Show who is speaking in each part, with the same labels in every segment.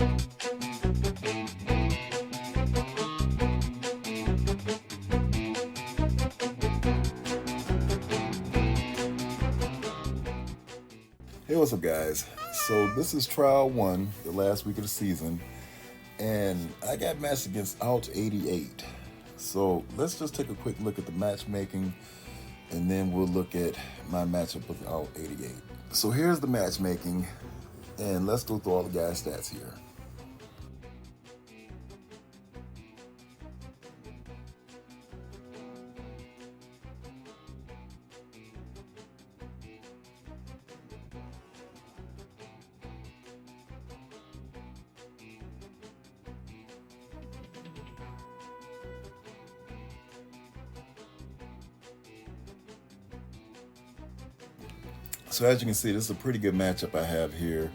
Speaker 1: Hey, what's up guys? So this is trial 1, the last week of the season, and I got matched against Alt88. So let's just take a quick look at the matchmaking, and then we'll look at my matchup with Alt88. So here's the matchmaking, and let's go through all the guys' stats here. So as you can see, this is a pretty good matchup I have here.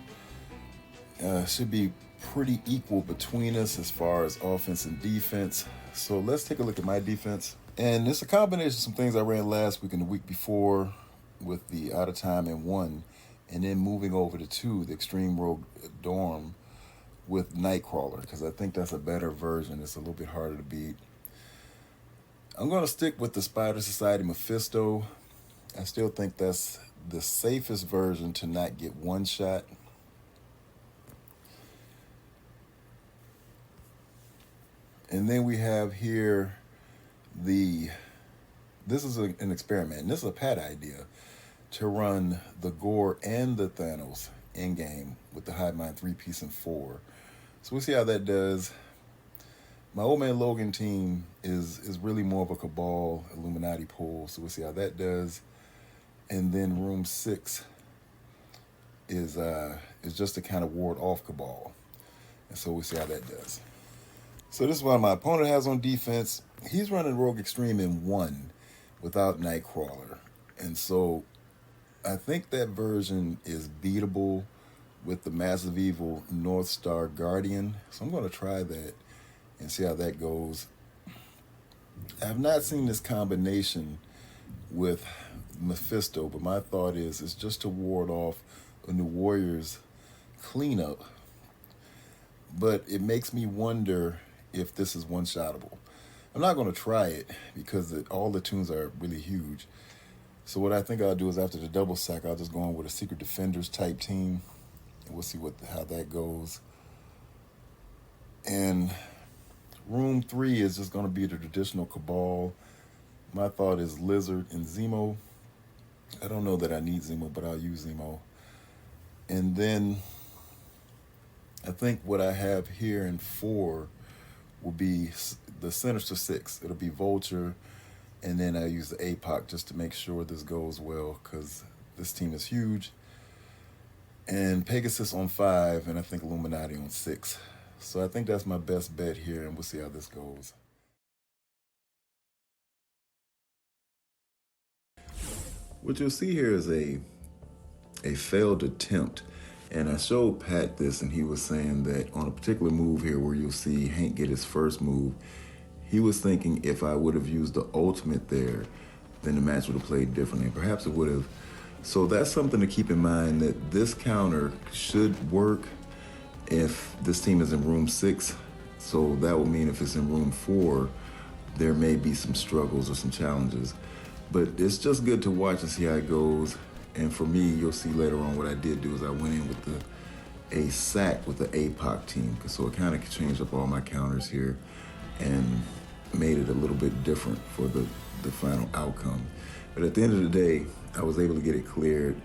Speaker 1: Should be pretty equal between us as far as offense and defense. So let's take a look at my defense. And it's a combination of some things I ran last week and the week before with the out of time and 1, and then moving over to 2, the Extreme Rogue Dorm with Nightcrawler, because I think that's a better version. It's a little bit harder to beat. I'm going to stick with the Spider Society Mephisto. I still think that's the safest version to not get one shot. And then we have here this is an experiment, and this is a Pat idea, to run the Gore and the Thanos in game with the Hive Mind 3-piece and 4. So we'll see how that does. My old man Logan team is really more of a Cabal Illuminati pull, so we'll see how that does. And then room 6 is just to kind of ward off Cabal, and so we'll see how that does. So this is what my opponent has on defense. He's running Rogue Extreme in 1 without Nightcrawler, and so I think that version is beatable with the Massive Evil North Star Guardian. So I'm going to try that and see how that goes. I have not seen this combination with Mephisto, but my thought is it's just to ward off a New Warriors cleanup. But it makes me wonder if this is one-shottable. I'm not going to try it because all the tunes are really huge. So what I think I'll do is after the double sack, I'll just go on with a Secret Defenders type team, and we'll see how that goes. And room 3 is just going to be the traditional Cabal. My thought is Lizard and Zemo. I don't know that I need Zemo, but I'll use Zemo. And then I think what I have here in 4 will be the Sinister 6. It'll be Vulture, and then I use the APOC just to make sure this goes well, because this team is huge. And Pegasus on 5, and I think Illuminati on 6. So I think that's my best bet here, and we'll see how this goes. What you'll see here is a failed attempt. And I showed Pat this, and he was saying that on a particular move here where you'll see Hank get his first move, he was thinking if I would have used the ultimate there, then the match would have played differently. Perhaps it would have. So that's something to keep in mind, that this counter should work if this team is in room 6. So that would mean if it's in room 4, there may be some struggles or some challenges. But it's just good to watch and see how it goes. And for me, you'll see later on what I did do is I went in with a sack with the APOC team. So it kind of changed up all my counters here and made it a little bit different for the final outcome. But at the end of the day, I was able to get it cleared,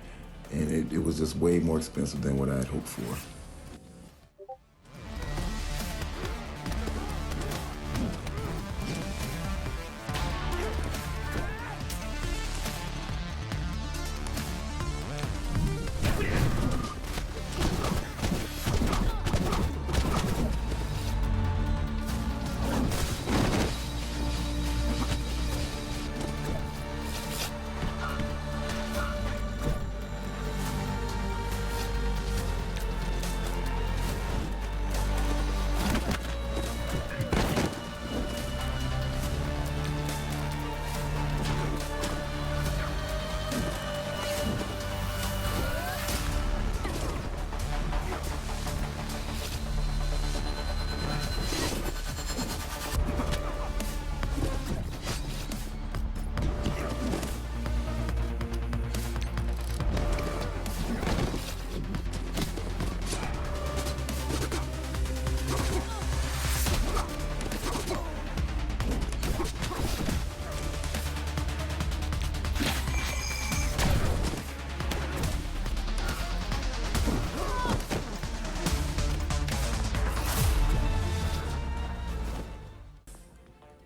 Speaker 1: and it was just way more expensive than what I had hoped for.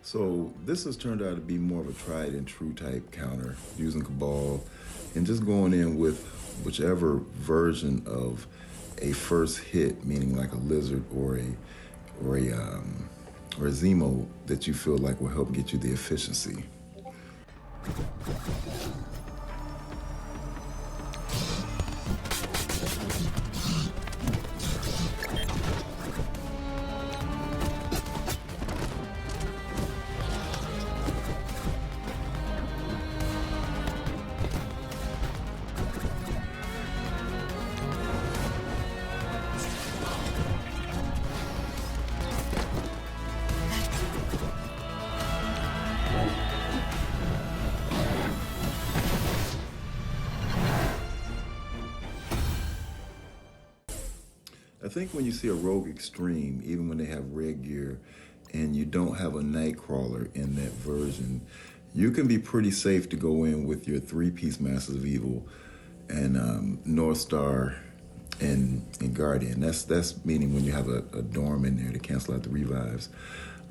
Speaker 1: So this has turned out to be more of a tried and true type counter, using Cabal and just going in with whichever version of a first hit, meaning like a lizard or a Zemo that you feel like will help get you the efficiency. I think when you see a Rogue Extreme, even when they have red gear and you don't have a Nightcrawler in that version, you can be pretty safe to go in with your three-piece Masters of Evil and North Star and Guardian. That's meaning when you have a Dorm in there to cancel out the revives.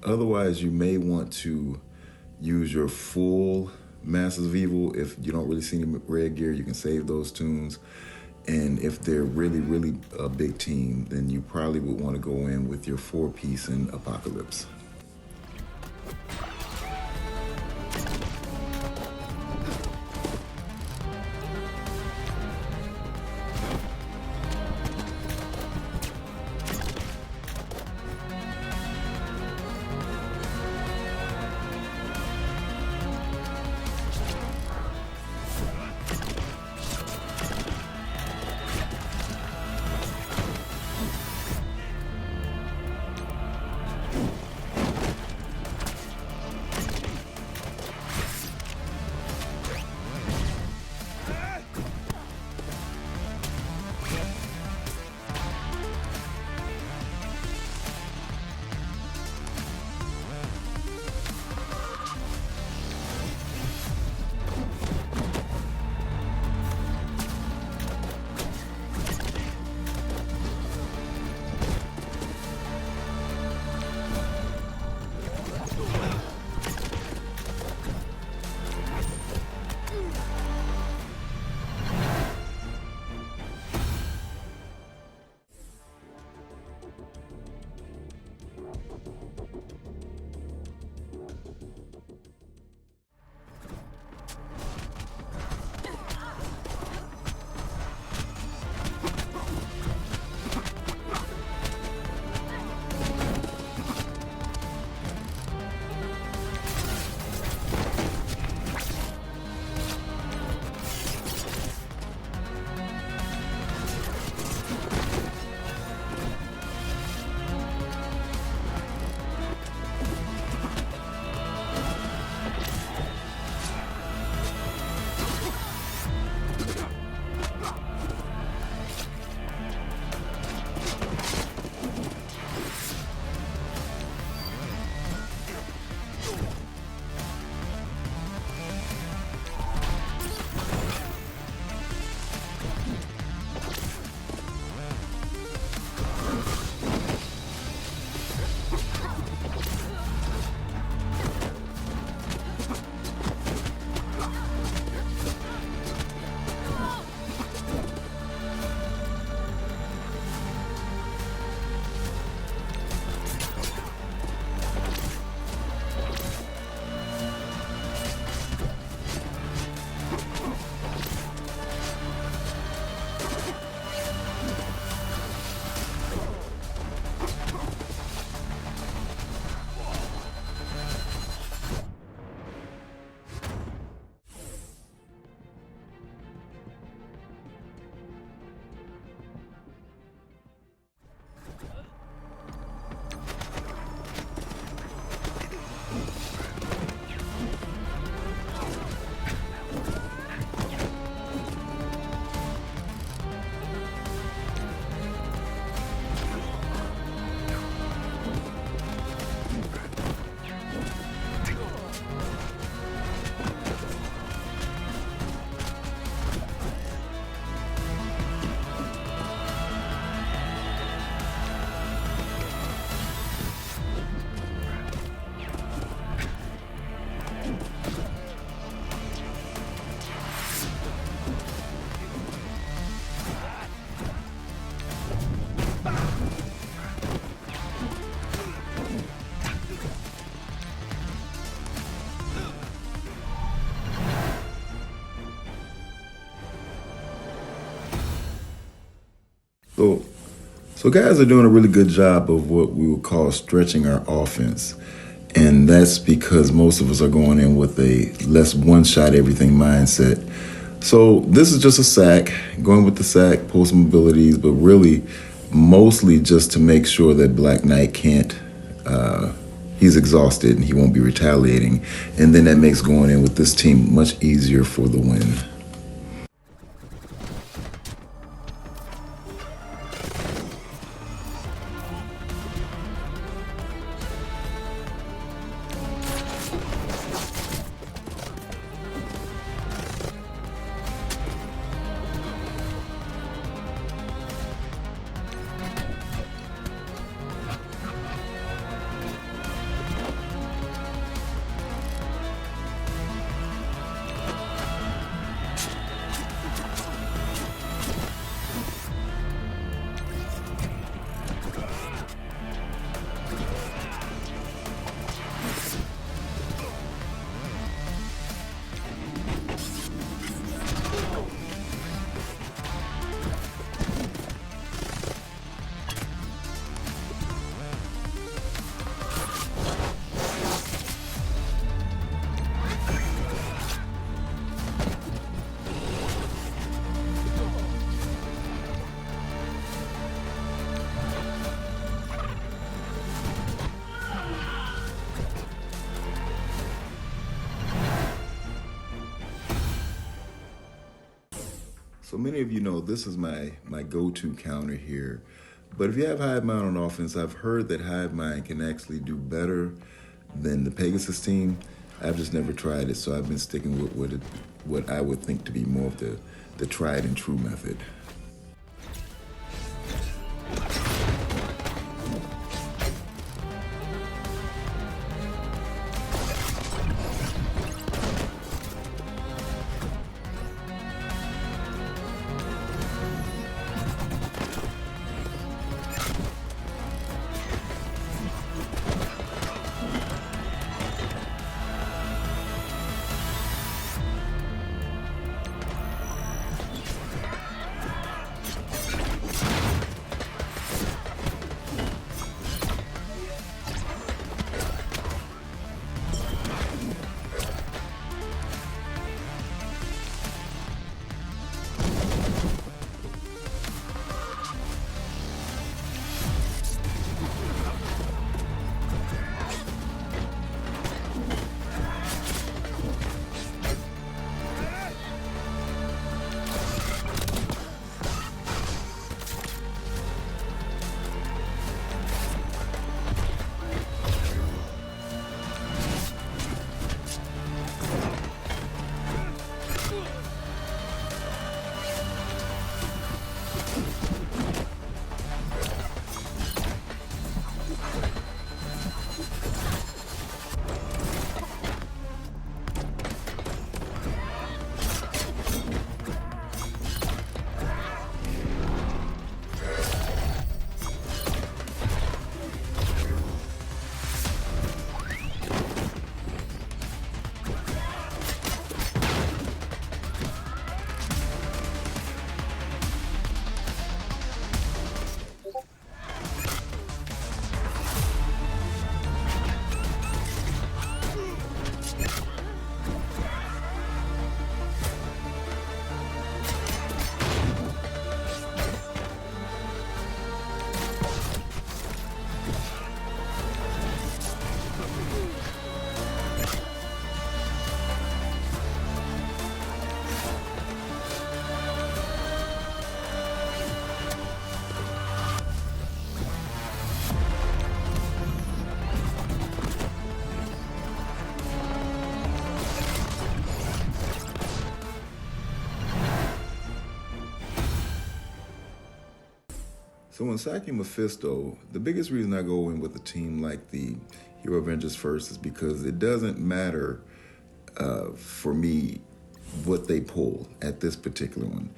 Speaker 1: Otherwise, you may want to use your full Masters of Evil. If you don't really see any red gear, you can save those tunes. And if they're really, really a big team, then you probably would want to go in with your four-piece in Apocalypse. So guys are doing a really good job of what we would call stretching our offense. And that's because most of us are going in with a less one-shot everything mindset. So this is just a sack, going with the sack, pull some abilities, but really mostly just to make sure that Black Knight can't, he's exhausted and he won't be retaliating. And then that makes going in with this team much easier for the win. So many of you know this is my go-to counter here. But if you have Hive Mind on offense, I've heard that Hive Mind can actually do better than the Pegasus team. I've just never tried it, so I've been sticking with what I would think to be more of the tried and true method. So when sacking Mephisto, the biggest reason I go in with a team like the Hero Avengers first is because it doesn't matter for me what they pull at this particular one.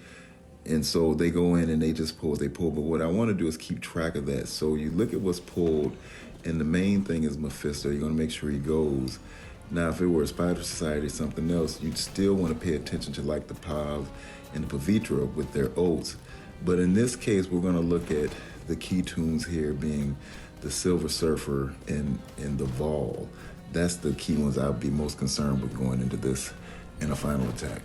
Speaker 1: And so they go in and they just pull what they pull. But what I want to do is keep track of that. So you look at what's pulled, and the main thing is Mephisto. You're going to make sure he goes. Now, if it were a Spider Society or something else, you'd still want to pay attention to like the Pav and the Pavitra with their oaths. But in this case, we're going to look at the key tunes here being the Silver Surfer and the VAhl. That's the key ones I would be most concerned with going into this in a final attack.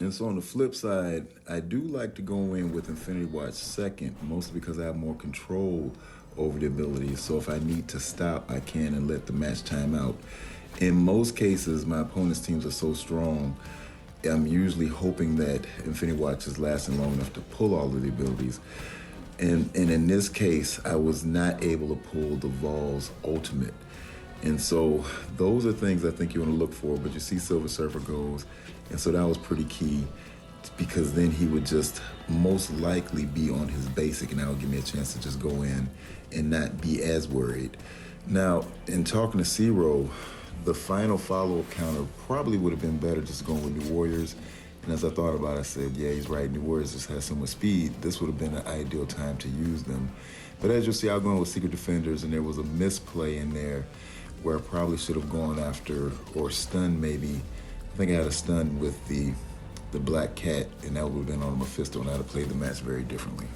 Speaker 1: And so on the flip side, I do like to go in with Infinity Watch second, mostly because I have more control over the abilities. So if I need to stop, I can and let the match time out. In most cases, my opponent's teams are so strong, I'm usually hoping that Infinity Watch is lasting long enough to pull all of the abilities. And in this case, I was not able to pull the VAHL's ultimate. And so those are things I think you want to look for, but you see Silver Surfer goes, and so that was pretty key because then he would just most likely be on his basic, and that would give me a chance to just go in and not be as worried. Now, in talking to Zero, the final follow-up counter probably would have been better just going with New Warriors. And as I thought about it, I said, yeah, he's right, New Warriors just has so much speed. This would have been an ideal time to use them. But as you'll see, I'm going with Secret Defenders, and there was a misplay in there where I probably should have gone after, or stunned maybe. I think I had a stun with the Black Cat, and that would have been on Mephisto, and I'd have played the match very differently.